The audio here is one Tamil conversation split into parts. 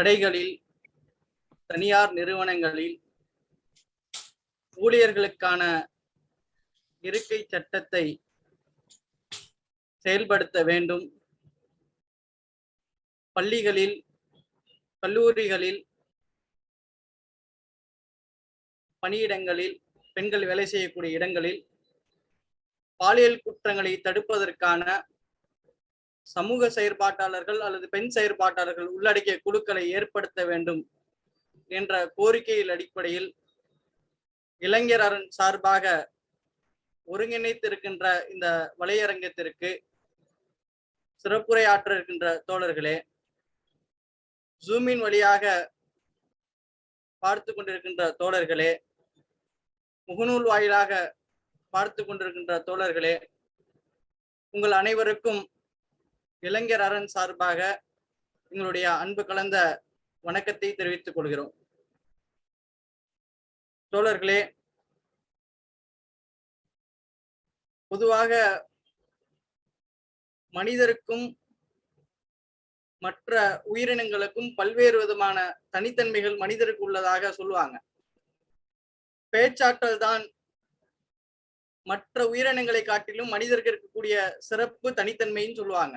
கடைகளில், தனியார் நிறுவனங்களில் ஊழியர்களுக்கான இருக்கை சட்டத்தை செயல்படுத்த வேண்டும். பள்ளிகளில், கல்லூரிகளில், பணியிடங்களில், பெண்கள் வேலை செய்யக்கூடிய இடங்களில் பாலியல் குற்றங்களை தடுப்பதற்கான சமூக செயற்பாட்டாளர்கள் அல்லது பெண் செயற்பாட்டாளர்கள் உள்ளடக்கிய குழுக்களை ஏற்படுத்த வேண்டும் என்ற கோரிக்கையின் அடிப்படையில் இளைஞர் அரண் சார்பாக ஒருங்கிணைத்திருக்கின்ற இந்த வலையரங்கத்திற்கு சிறப்புரையாற்ற இருக்கின்ற தோழர்களே, ஜூமின் வழியாக பார்த்து கொண்டிருக்கின்ற தோழர்களே, முகநூல் வாயிலாக பார்த்து கொண்டிருக்கின்ற தோழர்களே, உங்கள் அனைவருக்கும் இளைஞர் அரண் சார்பாக எங்களுடைய அன்பு கலந்த வணக்கத்தை தெரிவித்துக் கொள்கிறோம். தோழர்களே, பொதுவாக மனிதருக்கும் மற்ற உயிரினங்களுக்கும் பல்வேறு விதமான தனித்தன்மைகள் மனிதருக்கு உள்ளதாக சொல்லுவாங்க. பேச்சாற்றல் தான் மற்ற உயிரினங்களை காட்டிலும் மனிதருக்கு இருக்கக்கூடிய சிறப்பு தனித்தன்மைன்னு சொல்லுவாங்க.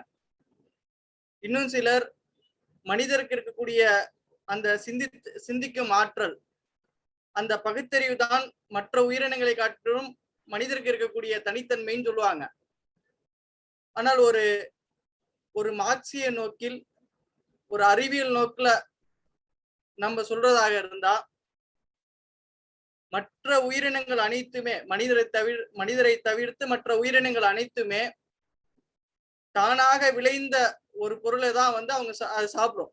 இன்னும் சிலர் மனிதருக்கு இருக்கக்கூடிய அந்த சிந்திக்கும் ஆற்றல், அந்த பகுத்தறிவு தான் மற்ற உயிரினங்களை காட்டிலும் மனிதருக்கு இருக்கக்கூடிய தனித்தன்மைன்னு சொல்லுவாங்க. ஆனால் ஒரு மார்க்சிய நோக்கில், ஒரு அறிவியல் நோக்கில நம்ம சொல்றதாக இருந்தா, மற்ற உயிரினங்கள் அனைத்துமே மனிதரை தவிர்த்து மற்ற உயிரினங்கள் அனைத்துமே தானாக விளைந்த ஒரு பொருளை தான் அவங்க சாப்பிடும்.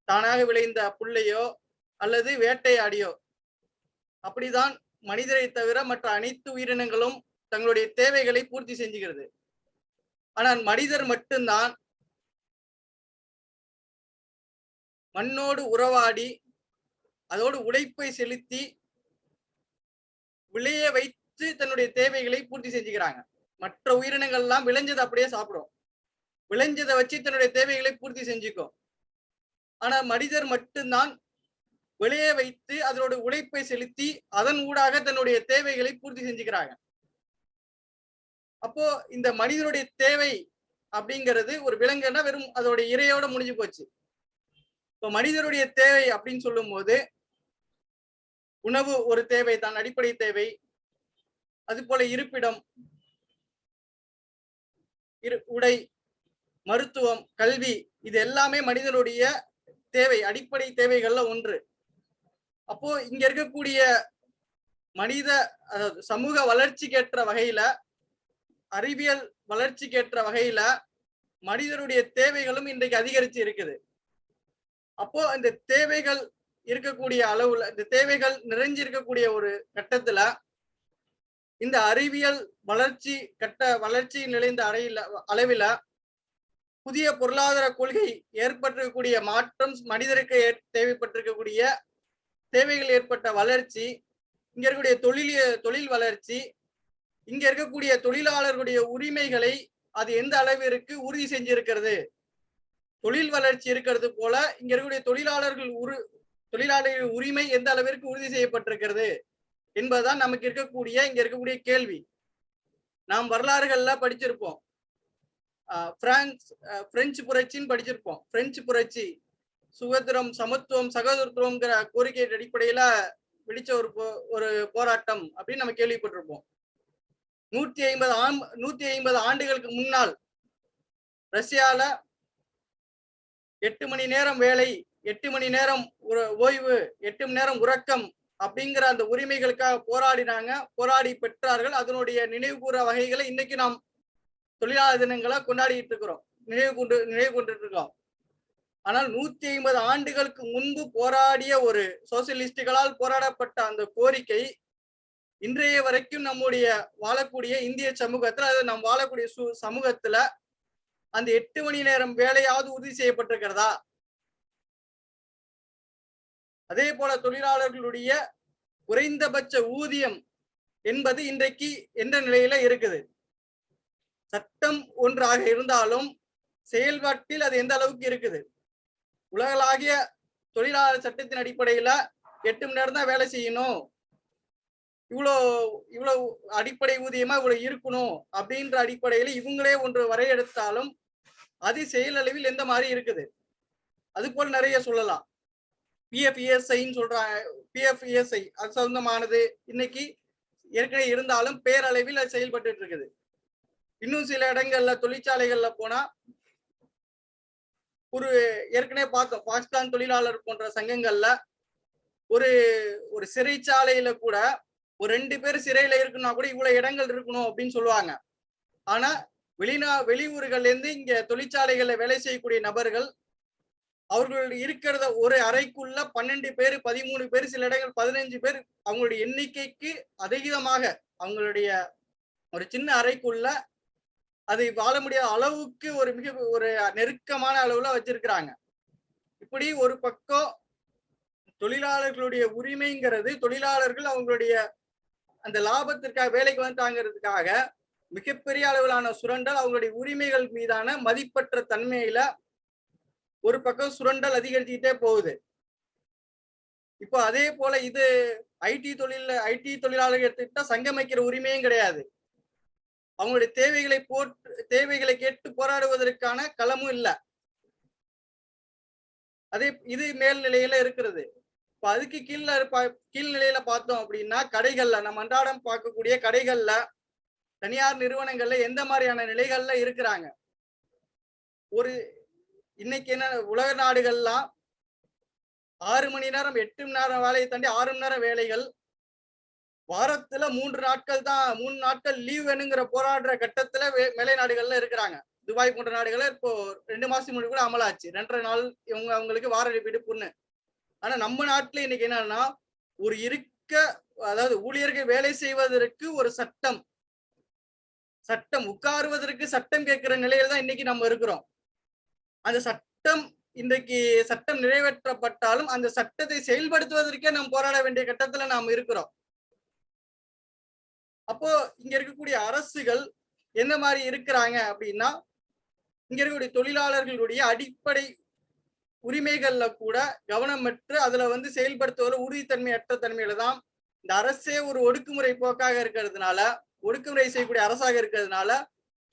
தானாக விளைந்த புல்லையோ அல்லது வேட்டையாடியோ. அப்படிதான் மனிதரை தவிர மற்ற அனைத்து உயிரினங்களும் தங்களுடைய தேவைகளை பூர்த்தி செஞ்சுக்கிறது. ஆனால் மனிதர் மட்டும்தான் மண்ணோடு உறவாடி அதோடு உழைப்பை செலுத்தி விளைய வைத்து தன்னுடைய தேவைகளை பூர்த்தி செஞ்சுக்கிறாங்க. மற்ற உயிரினங்கள் எல்லாம் விளைஞ்சதை அப்படியே சாப்பிடும், விளைஞ்சதை வச்சு தன்னுடைய தேவைகளை பூர்த்தி செஞ்சுக்கும். ஆனா மனிதர் மட்டும்தான் விளைய வைத்து அதனோட உழைப்பை செலுத்தி அதன் ஊடாக தன்னுடைய தேவைகளை பூர்த்தி செஞ்சுக்கிறாங்க. அப்போ இந்த மனிதனுடைய தேவை அப்படிங்கிறது ஒரு விலங்குன்னா வெறும் அதோட இரையோட முடிஞ்சு போச்சு. இப்போ மனிதனுடைய தேவை அப்படின்னு சொல்லும் போது உணவு ஒரு தேவை தான், அடிப்படை தேவை. அது போல இருப்பிடம், உடை, மருத்துவம், கல்வி, இது எல்லாமே மனிதனுடைய தேவை, அடிப்படை தேவைகள்ல ஒன்று. அப்போ இங்க இருக்கக்கூடிய மனித சமூக வளர்ச்சிக்கேற்ற வகையில, அறிவியல் வளர்ச்சிக்கேற்ற வகையில மனிதனுடைய தேவைகளும் இன்றைக்கு அதிகரிச்சு இருக்குது. அப்போ இந்த தேவைகள் இருக்கக்கூடிய அளவுல, இந்த தேவைகள் நிறைஞ்சிருக்கக்கூடிய ஒரு கட்டத்துல இந்த அறிவியல் வளர்ச்சி நிறைந்த அளவில புதிய பொருளாதார கொள்கை ஏற்பட்டிருக்கக்கூடிய மாற்றம், மனிதருக்கு தேவைப்பட்டிருக்கக்கூடிய தேவைகள் ஏற்பட்ட வளர்ச்சி, இங்க இருக்கக்கூடிய தொழில் வளர்ச்சி, இங்க இருக்கக்கூடிய தொழிலாளர்களுடைய உரிமைகளை அது எந்த அளவிற்கு உறுதி செஞ்சிருக்கிறது. தொழில் வளர்ச்சி இருக்கிறது போல இங்க இருக்கக்கூடிய தொழிலாளர்கள் உரிமை எந்த அளவிற்கு உறுதி செய்யப்பட்டிருக்கிறது என்பதுதான் நமக்கு இங்க இருக்கக்கூடிய கேள்வி. நாம் வரலாறுகள்ல படிச்சிருப்போம். பிரெஞ்சு புரட்சின்னு படிச்சிருப்போம். பிரெஞ்சு புரட்சி சுதந்திரம், சமத்துவம், சகோதரத்துவம்ங்கிற கோரிக்கை அடிப்படையில வெடிச்ச ஒரு போராட்டம் அப்படின்னு நம்ம கேள்விப்பட்டிருப்போம். 150 ஆண்டுகளுக்கு முன்னால் ரஷ்யால 8 மணி நேரம் வேலை, 8 மணி நேரம் ஓய்வு, 8 மணி நேரம் உறக்கம் அப்படிங்கிற அந்த உரிமைகளுக்காக போராடி பெற்றார்கள். அதனுடைய நினைவு கூற வகைகளை இன்னைக்கு நாம் தொழிலாளர் தினங்களை கொண்டாடிட்டு இருக்கிறோம், நினைவு கொண்டுட்டு இருக்கோம். ஆனால் 150 ஆண்டுகளுக்கு முன்பு போராடிய ஒரு சோசியலிஸ்டுகளால் போராடப்பட்ட அந்த கோரிக்கை இன்றைய வரைக்கும் நம்முடைய வாழக்கூடிய இந்திய சமூகத்துல, அது நாம் வாழக்கூடிய சமூகத்துல அந்த 8 மணி நேரம் வேலையாவது உறுதி செய்யப்பட்டிருக்கிறதா? அதே போல தொழிலாளர்களுடைய குறைந்தபட்ச ஊதியம் என்பது இன்றைக்கு எந்த நிலையில இருக்குது? சட்டம் ஒன்றாக இருந்தாலும் செயல்பாட்டில் அது எந்த அளவுக்கு இருக்குது? உலகளாகிய தொழிலாளர் சட்டத்தின் அடிப்படையில 8 மணி நேரம் தான் வேலை செய்யணும், இவ்வளோ இவ்வளவு அடிப்படை ஊதியமா இவ்வளவு இருக்கணும் அப்படின்ற அடிப்படையில இவங்களே ஒன்று வரையெடுத்தாலும் அது செயலளவில் எந்த மாதிரி இருக்குது. அது போல் நிறைய சொல்லலாம். பிஎஃப்இஎஸ்ஐன்னு சொல்றாங்க. பிஎஃப்இஎஸ்ஐ அது சொந்தமானது இன்னைக்கு ஏற்கனவே இருந்தாலும் பேரளவில் அது செயல்பட்டு இருக்குது. இன்னும் சில இடங்கள்ல தொழிற்சாலைகள்ல போனா ஒரு ஏற்கனவே பார்த்தோம் பாகிஸ்தான் தொழிலாளர் போன்ற சங்கங்கள்ல ஒரு ஒரு சிறைச்சாலையில கூட ஒரு 2 பேர் சிறையில இருக்குன்னா கூட இவ்வளவு இடங்கள் இருக்கணும் அப்படின்னு சொல்லுவாங்க. ஆனா வெளியூர்கள்ல இருந்து இங்க தொழிற்சாலைகள்ல வேலை செய்யக்கூடிய நபர்கள் அவர்கள் இருக்கிறத ஒரு அறைக்குள்ள 12 பேர் 13 பேர் சில இடங்கள் 15 பேர் அவங்களுடைய எண்ணிக்கைக்கு அதிகமாக அவங்களுடைய ஒரு சின்ன அறைக்குள்ள அதை வாழ முடியாத அளவுக்கு ஒரு மிக ஒரு நெருக்கமான அளவுல வச்சிருக்கிறாங்க. இப்படி ஒரு பக்கம் தொழிலாளர்களுடைய உரிமைங்கிறது தொழிலாளர்கள் அவங்களுடைய அந்த லாபத்திற்காக வேலைக்கு வந்துட்டாங்கிறதுக்காக மிகப்பெரிய அளவிலான சுரண்டல், அவங்களுடைய உரிமைகள் மீதான மதிப்பற்ற தன்மையில ஒரு பக்கம் சுரண்டல் அதிகரிச்சுக்கிட்டே போகுது. இப்போ அதே போல இது ஐடி தொழிலாளர்கள் எடுத்துக்கிட்டா சங்கமிக்கிற உரிமையும் கிடையாது. அவங்களுடைய தேவைகளை கேட்டு போராடுவதற்கான களமும் இல்லை. அதே இது மேல்நிலையில இருக்கிறது. இப்ப அதுக்கு கீழ்நிலையில பார்த்தோம் அப்படின்னா கடைகள்ல நம்ம அன்றாடம் பார்க்கக்கூடிய கடைகள்ல தனியார் நிறுவனங்கள்ல எந்த மாதிரியான நிலைகள்ல இருக்கிறாங்க. ஒரு இன்னைக்கு என்ன உலக நாடுகள்லாம் 6 மணி நேரம் 8 மணி நேரம் வேலையை தாண்டி 6 மணி நேரம் வேலைகள், வாரத்துல 3 நாட்கள் லீவ் வேணுங்கிற போராடுற கட்டத்துல மேலை நாடுகள்ல இருக்கிறாங்க. துபாய் போன்ற நாடுகள்ல இப்போ 2 மாசம் முன்னாடி கூட அமலாச்சு. 2.5 நாள் அவங்களுக்கு வார விடுப்புன்னு. ஆனா நம்ம நாட்டுல இன்னைக்கு என்னன்னா ஒரு அதாவது ஊழியர்கள் வேலை செய்வதற்கு ஒரு சட்டம் உட்காருவதற்கு சட்டம் கேட்கிற நிலையில தான் இன்னைக்கு நம்ம இருக்கிறோம். அந்த சட்டம் நிறைவேற்றப்பட்டாலும் அந்த சட்டத்தை செயல்படுத்துவதற்கே நாம் போராட வேண்டிய கட்டத்துல நாம் இருக்கிறோம். அப்போ இங்க இருக்கக்கூடிய அரசுகள் எந்த மாதிரி இருக்கிறாங்க அப்படின்னா, இங்க இருக்கக்கூடிய தொழிலாளர்களுடைய அடிப்படை உரிமைகள்ல கூட கவனமற்று அதுல செயல்படுத்துவதில் உறுதித்தன்மை அற்ற தன்மையில தான் இந்த அரசே ஒரு ஒடுக்குமுறை போக்காக இருக்கிறதுனால, ஒடுக்குமுறை செய்யக்கூடிய அரசாக இருக்கிறதுனால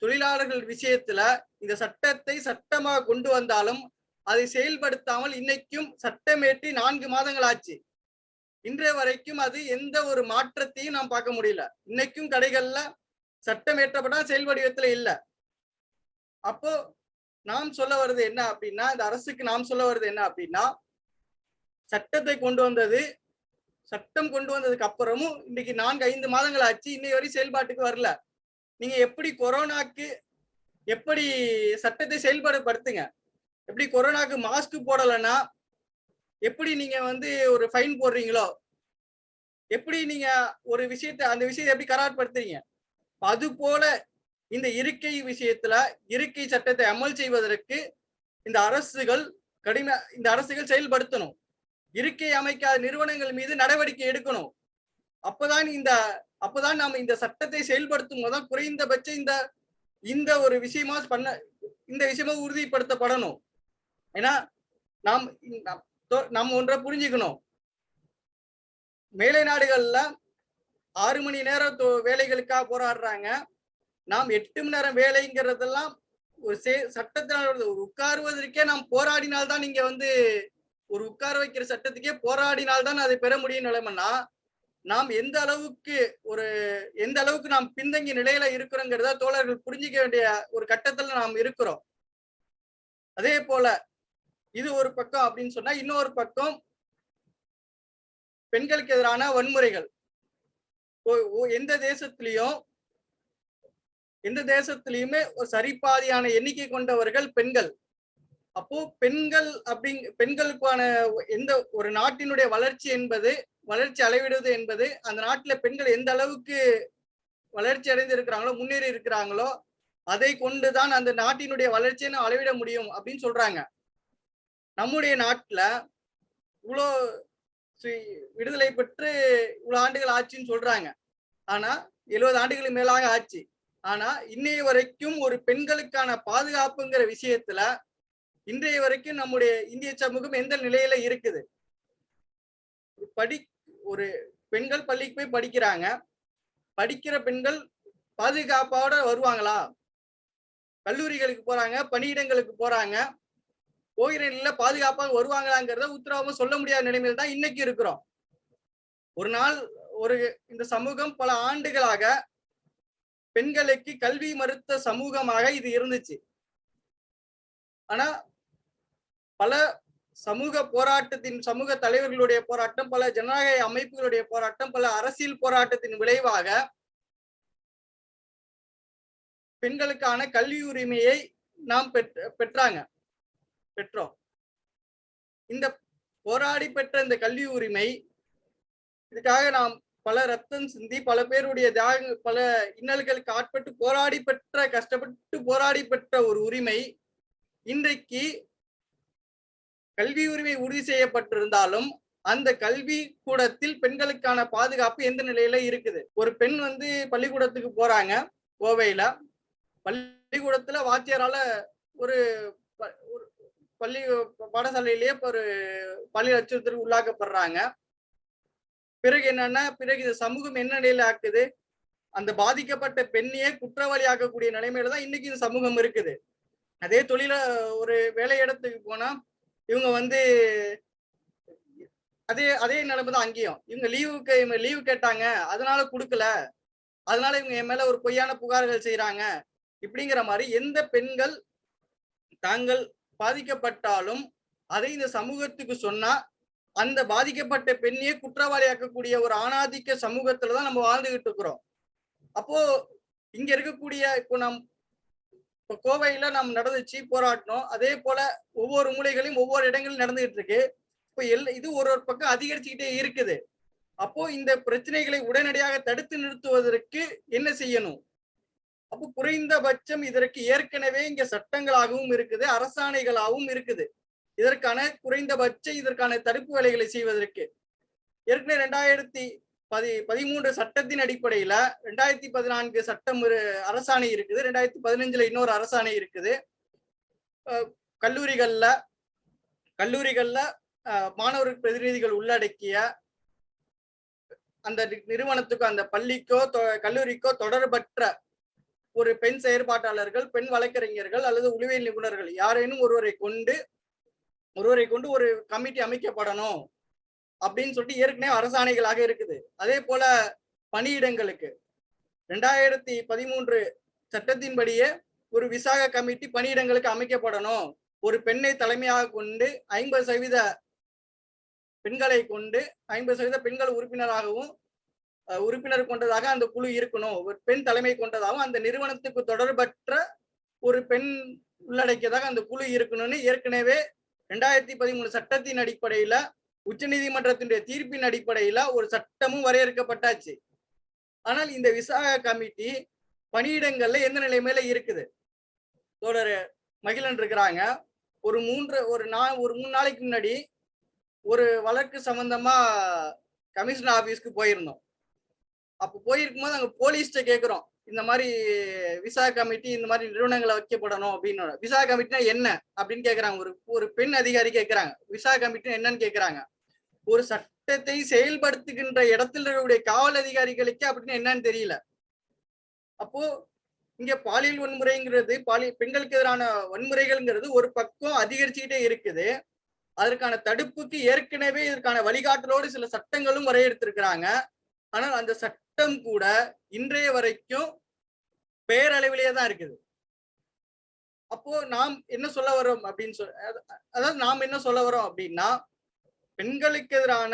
தொழிலாளர்கள் விஷயத்துல இந்த சட்டத்தை சட்டமாக கொண்டு வந்தாலும் அதை செயல்படுத்தாமல் இன்னைக்கும் சட்டமேற்றி 4 மாதங்கள் ஆச்சு. இன்றைய வரைக்கும் அது எந்த ஒரு மாற்றத்தையும் நாம் பார்க்க முடியல. இன்னைக்கும் கடைகள்ல சட்டம் ஏற்றப்பட்டா செயல் வடிவத்துல இல்ல. அப்போ நாம் சொல்ல வருது என்ன அப்படின்னா, இந்த அரசுக்கு நாம் சொல்ல வருது என்ன அப்படின்னா, சட்டம் கொண்டு வந்ததுக்கு அப்புறமும் இன்னைக்கு 4-5 மாதங்கள் ஆச்சு, இன்னை வரை செயல்பாட்டுக்கு வரல. நீங்க எப்படி கொரோனாக்கு எப்படி சட்டத்தை செயல்படுத்துங்க, எப்படி கொரோனாக்கு மாஸ்க் போடலைன்னா எப்படி நீங்க ஒரு ஃபைன் போடுறீங்களோ, எப்படி நீங்க ஒரு அந்த விஷயத்தை எப்படி கரார்படுத்துறீங்க, அது போல இந்த இருக்கை சட்டத்தை அமல் செய்வதற்கு இந்த அரசுகள் செயல்படுத்தணும். இருக்கை அமைக்காத நிறுவனங்கள் மீது நடவடிக்கை எடுக்கணும். அப்பதான் நாம இந்த சட்டத்தை செயல்படுத்தும் போதுதான் குறைந்தபட்சம் இந்த ஒரு விஷயமா உறுதிப்படுத்தப்படணும். ஏன்னா நாம் ஒன்றை புரிஞ்சுக்கணும். மேலை நாடுகள்ல 6 மணி நேரம் வேலைகளுக்காக போராடுறாங்க. நாம் 8 மணி நேரம் வேலைங்கிறதெல்லாம் ஒரு சட்டத்தினால் உட்காருவதற்கே நாம் போராடினால்தான் நீங்க ஒரு உட்கார வைக்கிற சட்டத்துக்கே போராடினால்தான் அதை பெற முடியும் நிலைமைன்னா, நாம் எந்த அளவுக்கு நாம் பின்தங்கிய நிலையில இருக்கிறோங்கிறத தோழர்கள் புரிஞ்சிக்க வேண்டிய ஒரு கட்டத்துல நாம் இருக்கிறோம். அதே போல இது ஒரு பக்கம் அப்படின்னு சொன்னா, இன்னொரு பக்கம் பெண்களுக்கு எதிரான வன்முறைகள். எந்த தேசத்திலையுமே ஒரு சரிபாதியான எண்ணிக்கை கொண்டவர்கள் பெண்கள். அப்போ பெண்களுக்கான எந்த ஒரு நாட்டினுடைய வளர்ச்சி அளவிடுவது என்பது அந்த நாட்டுல பெண்கள் எந்த அளவுக்கு வளர்ச்சி அடைந்து இருக்கிறாங்களோ, முன்னேறி இருக்கிறாங்களோ, அதை கொண்டுதான் அந்த நாட்டினுடைய வளர்ச்சியை அளவிட முடியும் அப்படின்னு சொல்றாங்க. நம்முடைய நாட்டுல இவ்வளோ விடுதலை பெற்று இவ்வளவு ஆண்டுகள் ஆட்சின்னு சொல்றாங்க. ஆனா 70 ஆண்டுகளுக்கு மேலாக ஆட்சி. ஆனா இன்னைய வரைக்கும் ஒரு பெண்களுக்கான பாதுகாப்புங்கிற விஷயத்துல இன்றைய வரைக்கும் நம்முடைய இந்திய சமூகம் எந்த நிலையில இருக்குது? ஒரு பெண்கள் பள்ளிக்கு போய் படிக்கிறாங்க. படிக்கிற பெண்கள் பாதுகாப்போட வருவாங்களா? கல்லூரிகளுக்கு போறாங்க, பணியிடங்களுக்கு போறாங்க. போகிற நிலையில பாதுகாப்பாக வருவாங்களாங்கிறத உத்தரவாதமா சொல்ல முடியாத நிலைமையில தான் இன்னைக்கு இருக்கிறோம். ஒரு நாள் இந்த சமூகம் பல ஆண்டுகளாக பெண்களுக்கு கல்வி மறுத்த சமூகமாக இது இருந்துச்சு. ஆனா பல சமூக தலைவர்களுடைய போராட்டம், பல ஜனநாயக அமைப்புகளுடைய போராட்டம், பல அரசியல் போராட்டத்தின் விளைவாக பெண்களுக்கான கல்வி உரிமையை நாம் பெற்றோம். இந்த போராடி பெற்ற இந்த கல்வி உரிமை, இதுக்காக நாம் பல ரத்தம் சிந்தி பல பேருடைய பல இன்னல்களுக்கு ஆட்பட்டு கஷ்டப்பட்டு போராடி பெற்ற ஒரு உரிமை இன்றைக்கு கல்வி உரிமை உறுதி செய்யப்பட்டிருந்தாலும் அந்த கல்வி கூடத்தில் பெண்களுக்கான பாதுகாப்பு எந்த நிலையில இருக்குது? ஒரு பெண் பள்ளிக்கூடத்துக்கு போறாங்க. கோவையில பள்ளிக்கூடத்துல வாத்தியாரால ஒரு பள்ளி பாடசாலையிலேயே ஒரு பாலியல் அச்சுறுத்தலுக்கு உள்ளாக்கப்படுறாங்க. பிறகு என்னன்னா, இந்த சமூகம் என்ன நிலையில ஆக்குது? அந்த பாதிக்கப்பட்ட பெண்ணையே குற்றவாளி ஆக்கக்கூடிய நிலைமையில தான் இன்னைக்கு இந்த சமூகம் இருக்குது. அதே ஒரு வேலை இடத்துக்கு போனா இவங்க அதே நிலைமை தான் அங்கேயும். இவங்க லீவு கேட்டாங்க, அதனால கொடுக்கல, அதனால இவங்க என் மேல ஒரு பொய்யான புகார்கள் செய்யறாங்க. இப்படிங்கிற மாதிரி எந்த பெண்கள் தாங்கள் பாதிக்கப்பட்டாலும் அதை இந்த சமூகத்துக்கு சொன்னா அந்த பாதிக்கப்பட்ட பெண்ணையே குற்றவாளியாக்கக்கூடிய ஒரு ஆணாதிக்க சமூகத்துலதான் நம்ம வாழ்ந்துகிட்டு இருக்கிறோம். அப்போ இங்க இருக்கக்கூடிய இப்போ கோவையில நாம் நடந்துச்சு, போராட்டணும். அதே போல ஒவ்வொரு மூலைகளையும் ஒவ்வொரு இடங்களும் நடந்துகிட்டு இருக்கு. இப்போ இது ஒரு பக்கம் அதிகரிச்சுக்கிட்டே இருக்குது. அப்போ இந்த பிரச்சனைகளை உடனடியாக தடுத்து நிறுத்துவதற்கு என்ன செய்யணும்? அப்போ குறைந்தபட்சம் இதற்கு ஏற்கனவே இங்க சட்டங்களாகவும் இருக்குது, அரசாணைகளாகவும் இருக்குது. இதற்கான தடுப்பு வேலைகளை செய்வதற்கு ஏற்கனவே 2013 சட்டத்தின் அடிப்படையில 2014 சட்டம் ஒரு அரசாணை இருக்குது, 2015 இன்னொரு அரசாணை இருக்குது. கல்லூரிகள்ல மாணவர் பிரதிநிதிகள் உள்ளடக்கிய அந்த நிறுவனத்துக்கோ அந்த பள்ளிக்கோ கல்லூரிக்கோ தொடர்பற்ற ஒரு பெண் செயற்பாட்டாளர்கள், பெண் வழக்கறிஞர்கள் அல்லது உளவியல் நிபுணர்கள் யாரேனும் ஒருவரை கொண்டு ஒரு கமிட்டி அமைக்கப்படணும் அப்படின்னு சொல்லிட்டு ஏற்கனவே அரசாணைகளாக இருக்குது. அதே போல பணியிடங்களுக்கு 2013 சட்டத்தின்படியே ஒரு விசாக கமிட்டி பணியிடங்களுக்கு அமைக்கப்படணும். ஒரு பெண்ணை தலைமையாக கொண்டு 50% பெண்களை கொண்டு 50% பெண்கள் உறுப்பினர் கொண்டதாக அந்த குழு இருக்கணும். ஒரு பெண் தலைமை கொண்டதாகவும் அந்த நிறுவனத்துக்கு தொடர்பற்ற ஒரு பெண் உள்ளடக்கியதாக அந்த குழு இருக்கணும்னு ஏற்கனவே 2013 சட்டத்தின் அடிப்படையில உச்சநீதிமன்றத்தினுடைய தீர்ப்பின் அடிப்படையில ஒரு சட்டமும் வரையறுக்கப்பட்டாச்சு. ஆனால் இந்த விசாக கமிட்டி பணியிடங்கள்ல எந்த நிலைமையில இருக்குது? தோழர் மகிழன் இருக்கிறாங்க. ஒரு 3 நாளைக்கு முன்னாடி ஒரு வழக்கு சம்பந்தமா கமிஷனர் ஆபீஸ்க்கு போயிருந்தோம். அப்ப போயிருக்கும் போது அங்க போலீஸ்ட கேட்கிறோம், இந்த மாதிரி விசா கமிட்டி இந்த மாதிரி நிறுவனங்களை வைக்கப்படணும் அப்படின்னு. விசா கமிட்டினா என்ன அப்படின்னு கேட்கறாங்க. ஒரு பெண் அதிகாரி கேட்கறாங்க, விசா கமிட்டி என்னன்னு கேட்கறாங்க. ஒரு சட்டத்தை செயல்படுத்துகின்ற இடத்துல இருக்கக்கூடிய காவல் அதிகாரிகளுக்கு அப்படின்னு என்னன்னு தெரியல. அப்போ இங்க பாலியல் வன்முறைங்கிறது, பெண்களுக்கு எதிரான வன்முறைகள்ங்கிறது ஒரு பக்கம் அதிகரிச்சுக்கிட்டே இருக்குது. அதற்கான தடுப்புக்கு ஏற்கனவே இதற்கான வழிகாட்டலோடு சில சட்டங்களும் வரையறுத்திருக்கிறாங்க. ஆனால் அந்த சட்டம் கூட இன்றைய வரைக்கும் பேரளவிலேயே தான் இருக்குது. அப்போ நாம் என்ன சொல்ல வரோம் அப்படின்னா, பெண்களுக்கு எதிரான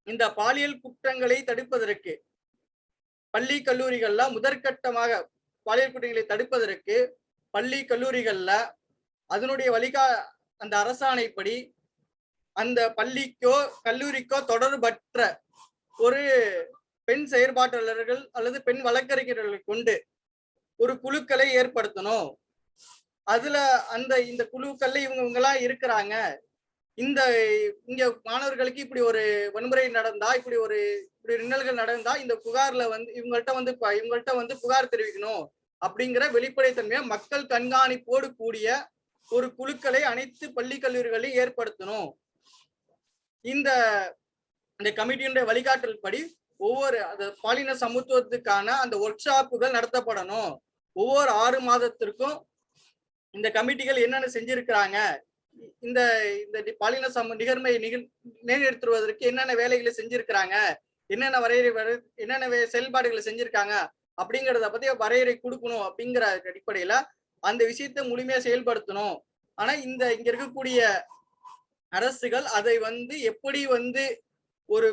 இந்த பாலியல் குற்றங்களை தடுப்பதற்கு பள்ளி கல்லூரிகள்ல முதற்கட்டமாக பாலியல் குற்றங்களை தடுப்பதற்கு பள்ளி கல்லூரிகள்ல அதனுடைய அந்த அரசாணைப்படி அந்த பள்ளிக்கோ கல்லூரிக்கோ தொடர்பற்ற ஒரு பெண் செயற்பாட்டாளர்கள் அல்லது பெண் வழக்கறிஞர்களை கொண்டு ஒரு குழுக்களை ஏற்படுத்தணும். அதுல இந்த குழுக்கள்ல இவங்க எல்லாம் இருக்கிறாங்க. இங்க மாணவர்களுக்கு இப்படி ஒரு வன்முறை நடந்தா, இப்படி இன்னல்கள் நடந்தா இந்த புகார்ல இவங்கள்ட்ட புகார் தெரிவிக்கணும் அப்படிங்கிற வெளிப்படைத்தன்மையா மக்கள் கண்காணிப்போடு கூடிய ஒரு குழுக்களை அனைத்து பள்ளி கல்லூரிகளையும் ஏற்படுத்தணும். இந்த இந்த கமிட்டியுடைய வழிகாட்டல் படி ஒவ்வொரு பாலின சமத்துவத்துக்கான அந்த ஒர்க் ஷாப்புகள் நடத்தப்படணும். ஒவ்வொரு 6 மாதத்திற்கும் இந்த கமிட்டிகள் என்னென்ன செஞ்சிருக்கிறாங்க, இந்த இந்த பாலின நிகர்மை நிலைநிறுத்துவதற்கு என்னென்ன வேலைகளை செஞ்சிருக்கிறாங்க, என்னென்ன என்னென்ன செயல்பாடுகளை செஞ்சிருக்காங்க அப்படிங்கிறத பத்தி வரையறை கொடுக்கணும். அப்படிங்கிற அடிப்படையில அந்த விஷயத்தை முழுமையா செயல்படுத்தணும். ஆனா இங்க இருக்கக்கூடிய அரசுகள் அதை எப்படி ஒரு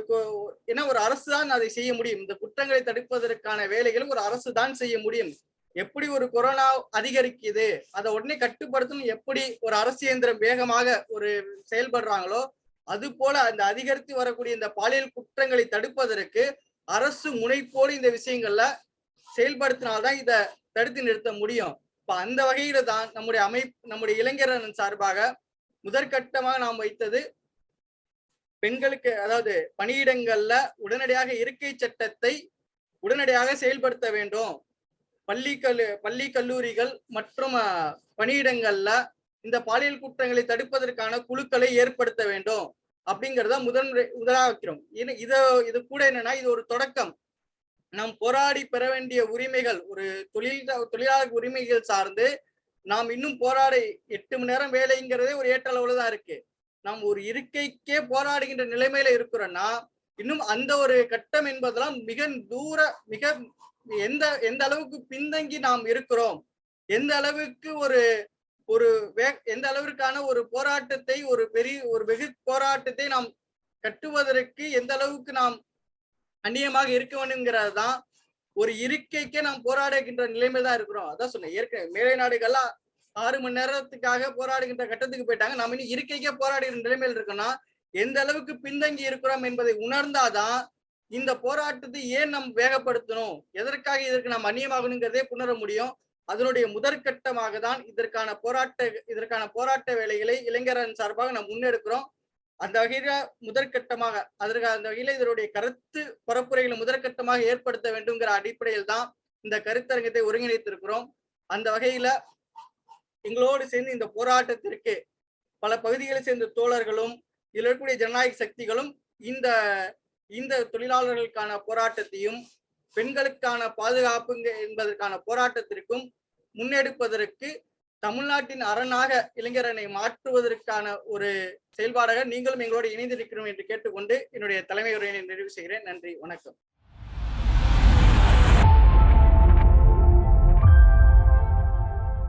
ஏன்னா ஒரு அரசு தான் அதை செய்ய முடியும். இந்த குற்றங்களை தடுப்பதற்கான வேலைகள் ஒரு அரசு தான் செய்ய முடியும். எப்படி ஒரு கொரோனா அதிகரிக்குது அதை உடனே கட்டுப்படுத்தணும், எப்படி ஒரு அரசு இயந்திரம் வேகமாக ஒரு செயல்படுறாங்களோ அது போல அந்த அதிகரித்து வரக்கூடிய இந்த பாலியல் குற்றங்களை தடுப்பதற்கு அரசு முனைப்போடு இந்த விஷயங்கள்ல செயல்படுத்தினால்தான் இதை தடுத்து நிறுத்த முடியும். இப்ப அந்த வகையில தான் நம்முடைய இளைஞரணி சார்பாக முதற்கட்டமாக நாம் வைத்தது பெண்களுக்கு, அதாவது பணியிடங்கள்ல உடனடியாக இருக்கை சட்டத்தை உடனடியாக செயல்படுத்த வேண்டும். பள்ளி கல்லூரிகள் மற்றும் பணியிடங்கள்ல இந்த பாலியல் குற்றங்களை தடுப்பதற்கான குழுக்களை ஏற்படுத்த வேண்டும் அப்படிங்கறத முதலாக வைக்கிறோம். இது கூட என்னன்னா, இது ஒரு தொடக்கம். நாம் போராடி பெற வேண்டிய உரிமைகள், ஒரு தொழிலாளர் உரிமைகள் சார்ந்து நாம் இன்னும் போராட 8 மணி நேரம் வேலைங்கிறதே ஒரு ஏற்ற அளவுல தான் இருக்கு. நாம் ஒரு இருக்கைக்கே போராடுகின்ற நிலைமையில இருக்கிறோம்னா, இன்னும் அந்த ஒரு கட்டம் என்பதெல்லாம் மிக எந்த அளவுக்கு பின்தங்கி நாம் இருக்கிறோம், எந்த அளவுக்கு எந்த அளவிற்கான ஒரு போராட்டத்தை, ஒரு வெகு போராட்டத்தை நாம் கட்டுவதற்கு எந்த அளவுக்கு நாம் அந்நியமாக இருக்க வேண்டும்ங்கிறது தான். ஒரு இருக்கைக்கே நாம் போராடுகின்ற நிலைமையில தான் இருக்கிறோம். அதான் சொன்னேன், ஏற்கனவே மேலை நாடுகள்லாம் 6 மணி நேரத்துக்காக போராடுகின்ற கட்டத்துக்கு போயிட்டாங்க. நம்ம இன்னும் இருக்கைக்கே போராடுகிற நிலைமையில் இருக்கோம்னா எந்த அளவுக்கு பின்தங்கி இருக்கிறோம் என்பதை உணர்ந்தாதான் இந்த போராட்டத்தை ஏன் நாம் வேகப்படுத்தணும், எதற்காக இதற்கு நாம் அந்நியமாகணுங்கிறதே புணர முடியும். அதனுடைய முதற்கட்டமாக தான் இதற்கான போராட்ட வேலைகளை இளைஞரணி சார்பாக நாம் முன்னெடுக்கிறோம். அந்த வகையில முதற்கட்டமாக அந்த வகையில இதனுடைய கருத்து பரப்புரைகளை முதற்கட்டமாக ஏற்படுத்த வேண்டும்ங்கிற அடிப்படையில் தான் இந்த கருத்தரங்கத்தை ஒருங்கிணைத்திருக்கிறோம். அந்த வகையில எங்களோடு சேர்ந்து இந்த போராட்டத்திற்கு பல பகுதிகளை சேர்ந்த தோழர்களும் இதில் இருக்கக்கூடிய ஜனநாயக சக்திகளும் இந்த தொழிலாளர்களுக்கான போராட்டத்தையும் பெண்களுக்கான பாதுகாப்பு என்பதற்கான போராட்டத்திற்கும் முன்னெடுப்பதற்கு தமிழ்நாட்டின் அரணாக இளைஞரணை மாற்றுவதற்கான ஒரு செயல்பாடாக நீங்களும் எங்களோடு இணைந்திருக்கிறோம் என்று கேட்டுக்கொண்டு என்னுடைய தலைமை உரையினை நிறைவு செய்கிறேன். நன்றி, வணக்கம்.